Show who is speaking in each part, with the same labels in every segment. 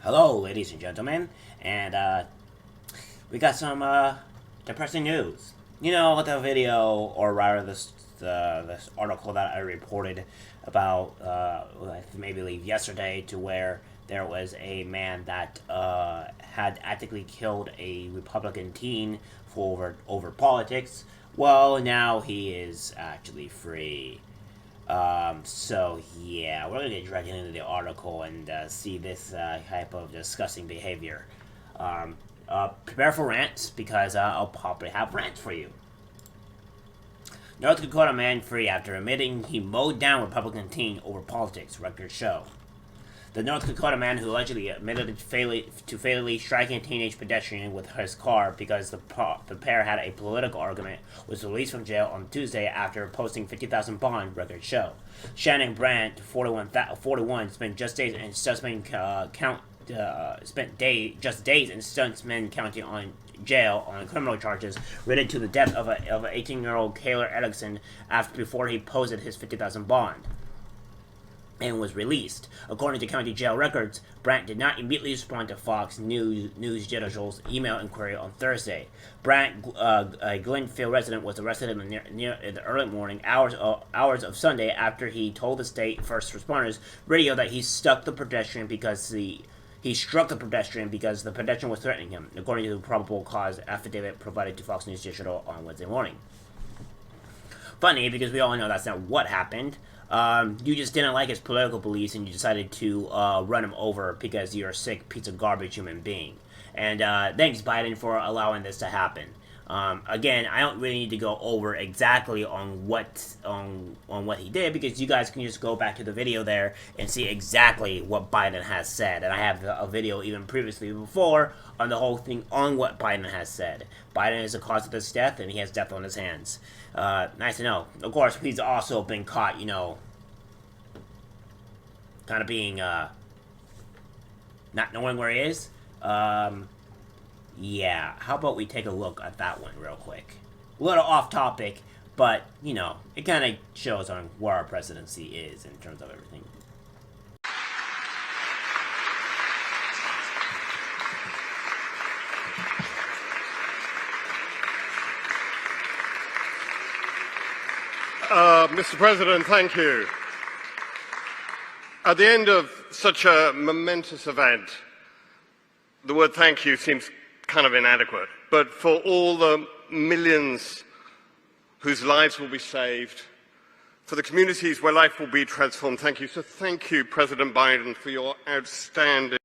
Speaker 1: Hello, ladies and gentlemen, and we got some depressing news. You know the video, or rather this article that I reported about, maybe yesterday, to where there was a man that had actively killed a Republican teen for over politics. Well, now he is actually free. So yeah, we're gonna get dragged into the article and see this type of disgusting behavior. Prepare for rants because I'll probably have rants for you. North Dakota man free after admitting he mowed down Republican teen over politics, records show. The North Dakota man who allegedly admitted to fatally striking a teenage pedestrian with his car because the pair had a political argument was released from jail on Tuesday after posting $50,000 bond, records show. Shannon Brandt, 41, spent just days in Stutzman days in Stutzman County on jail on criminal charges related to the death of an 18-year-old Kayler Erickson before he posted his $50,000 bond and was released. According to county jail records, Brandt did not immediately respond to Fox News Digital's email inquiry on Thursday. Brandt, a Glenfield resident, was arrested in the early morning hours of Sunday after he told the state first responders radio that he struck the pedestrian because the pedestrian was threatening him, according to the probable cause affidavit provided to Fox News Digital on Wednesday morning. Funny, because we all know that's not what happened. You just didn't like his political beliefs and you decided to run him over because you're a sick piece of garbage human being. And thanks, Biden, for allowing this to happen. Again, I don't really need to go over exactly on what he did because you guys can just go back to the video there and see exactly what Biden has said. And I have a video even previously before on the whole thing on what Biden has said. Biden is the cause of this death and he has death on his hands. Nice to know. Of course, he's also been caught, kind of being, not knowing where he is. Yeah, how about we take a look at that one real quick? A little off topic, but, it kind of shows on where our presidency is in terms of everything.
Speaker 2: Mr. President, thank you. At the end of such a momentous event, the word thank you seems kind of inadequate. But for all the millions whose lives will be saved, for the communities where life will be transformed, thank you. So thank you, President Biden, for your outstanding...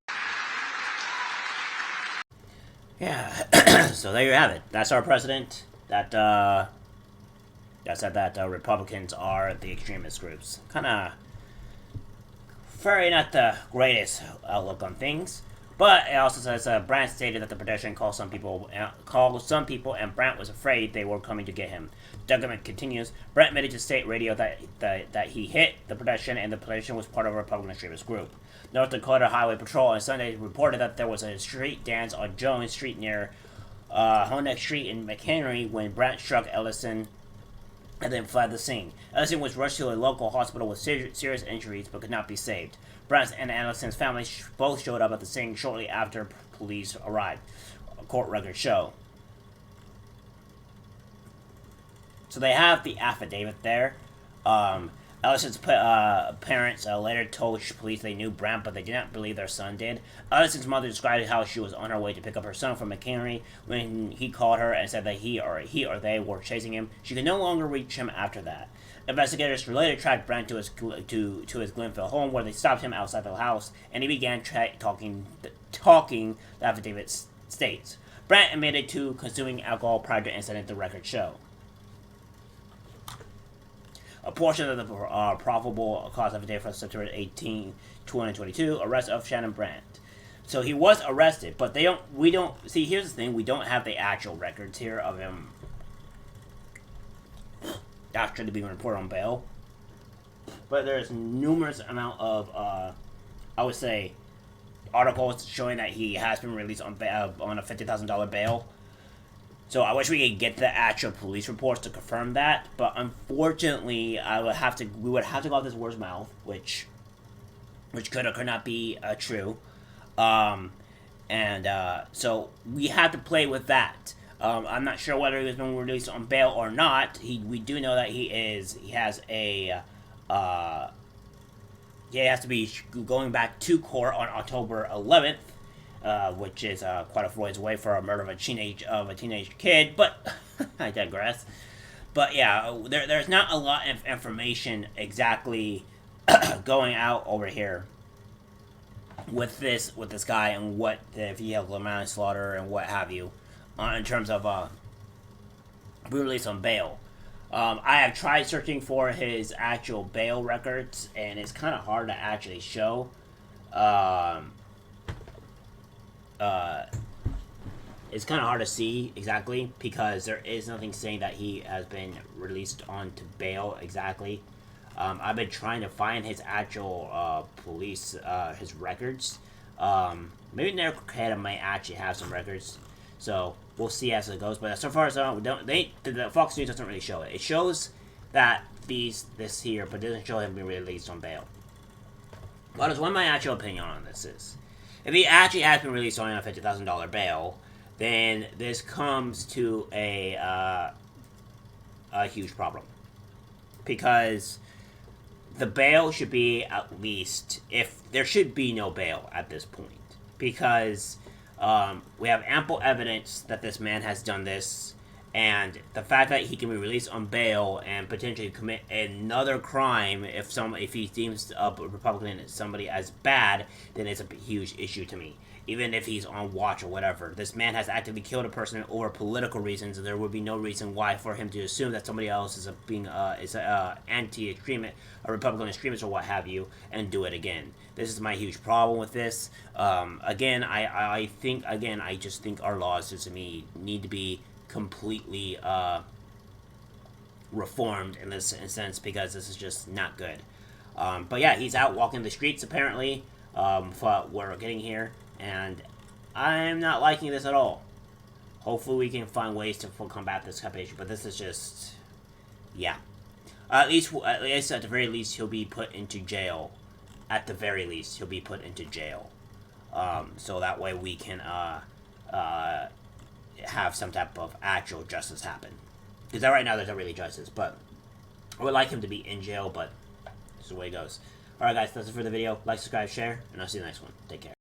Speaker 1: Yeah, so there you have it. That's our president. That said that Republicans are the extremist groups. Kind of very not the greatest outlook on things. But it also says Brandt stated that the pedestrian called some people, and Brandt was afraid they were coming to get him. The document continues. Brandt admitted to state radio that he hit the pedestrian, and the pedestrian was part of a Republican extremist group. North Dakota Highway Patrol on Sunday reported that there was a street dance on Jones Street near Honeck Street in McHenry when Brandt struck Ellison and then fled the scene. Ellison was rushed to a local hospital with serious injuries but could not be saved. Brandt and Ellison's family both showed up at the scene shortly after police arrived, court records show. So they have the affidavit there. Ellison's parents later told police they knew Brandt, but they did not believe their son did. Ellison's mother described how she was on her way to pick up her son from McHenry when he called her and said that he or they were chasing him. She could no longer reach him after that. Investigators later tracked Brandt to his Glenfield home, where they stopped him outside the house, and he began talking. The affidavit states Brandt admitted to consuming alcohol prior to the incident. The records show. A portion of the probable cause affidavit from September 18, 2022, arrest of Shannon Brandt. So he was arrested, but we don't see, here's the thing, we don't have the actual records here of him actually being reported on bail. But there's numerous amount of, I would say, articles showing that he has been released on a $50,000 bail. So I wish we could get the actual police reports to confirm that, but unfortunately, we would have to go off this word's mouth, which which could or could not be true. Um, so we have to play with that. I'm not sure whether he was being released on bail or not. We do know that he has a he has to be going back to court on October 11th, which is quite a ways away for a murder of a teenage kid. But I digress. But yeah, there's not a lot of information exactly going out over here with this guy and what the vehicle manslaughter and what have you, in terms of being released on bail. I have tried searching for his actual bail records, and it's kind of hard to actually show. Um, uh, it's kind of hard to see exactly because there is nothing saying that he has been released onto bail exactly. I've been trying to find his actual police his records. Maybe North Dakota might actually have some records, so we'll see as it goes. But so far as the Fox News doesn't really show it. It shows that this here, but doesn't show him being released on bail. What is my actual opinion on this is, if he actually has been released on a $50,000 bail, then this comes to a huge problem because the bail should be at least, if there should be no bail at this point, because we have ample evidence that this man has done this, and the fact that he can be released on bail and potentially commit another crime if he deems a Republican somebody as bad, then it's a huge issue to me. Even if he's on watch or whatever, this man has actively killed a person over political reasons, and there would be no reason why for him to assume that somebody else is anti-extremist, a Republican extremist or what have you, and do it again. This is my huge problem with this. Again, I just think our laws need to be completely reformed in this sense, because this is just not good. But yeah, he's out walking the streets apparently. For we're getting here, and I'm not liking this at all. Hopefully we can find ways to combat this type of issue, but this is just, yeah. At the very least, he'll be put into jail. At the very least, he'll be put into jail. So that way we can have some type of actual justice happen. Because right now there's not really justice, but I would like him to be in jail, but this is the way it goes. Alright guys, that's it for the video. Like, subscribe, share, and I'll see you in the next one. Take care.